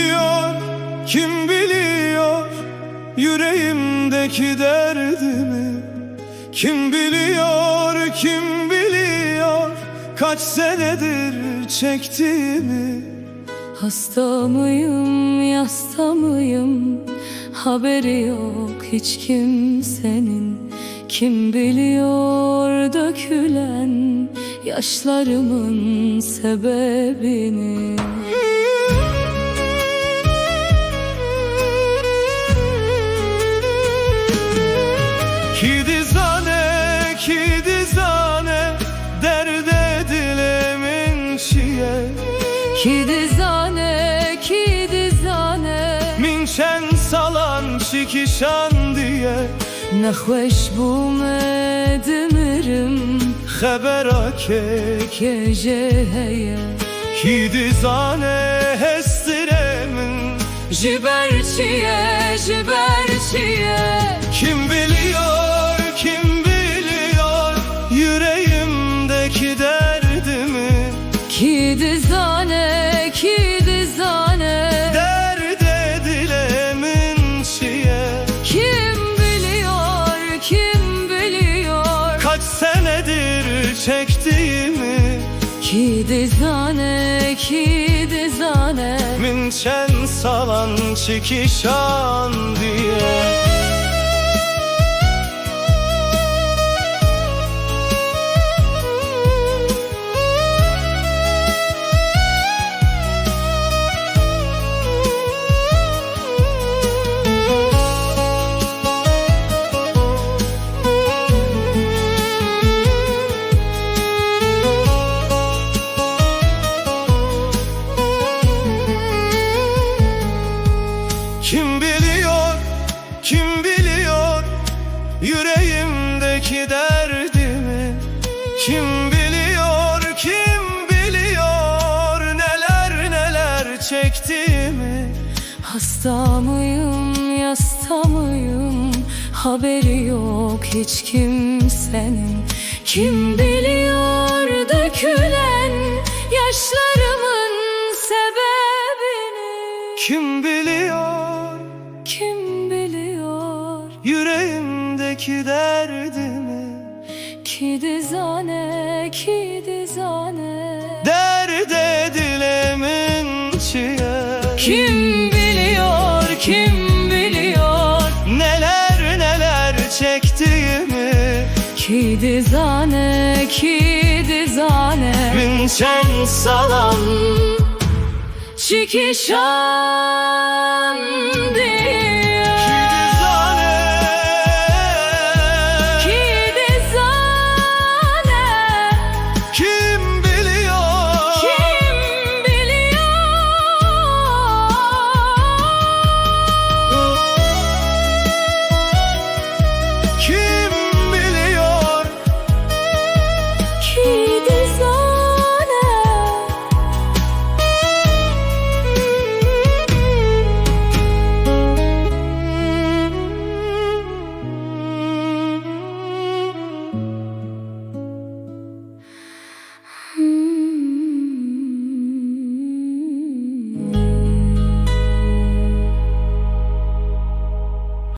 biliyor, kim biliyor yüreğimdeki derdimi? Kim biliyor, kim biliyor kaç senedir çektiğimi? Hasta mıyım, yasta mıyım, haberi yok hiç kimsenin. Kim biliyor dökülen yaşlarımın sebebini? Ki dizane derde dilemin şiye. Ki dizane Min şen salan şikişan diye. نخوش بومه دمرم Xeberake كجهية ki dizane hestiremin. جبرتيه Kim biliyor, kim biliyor yüreğimdeki derdimi? Ki dizane Derd edilemin şiye. Kim biliyor Kaç senedir çektiğimi? Ki dizane Min şen salan çikişan diye. Kim biliyor, kim biliyor yüreğimdeki derdimi? Kim biliyor, kim biliyor neler neler çektiğimi? Hasta mıyım, yasta mıyım, haberi yok hiç kimsenin. Kim biliyor dökülen yaşlarımın sebebini? Kim biliyor, Kim biliyor yüreğimdeki derdimi? Ki dizane Derd edilemin çiye. Kim biliyor Neler neler çektiğimi? Ki dizane Min şen salan çikişan diye. Ki dizane Kim biliyor, kim biliyor Ki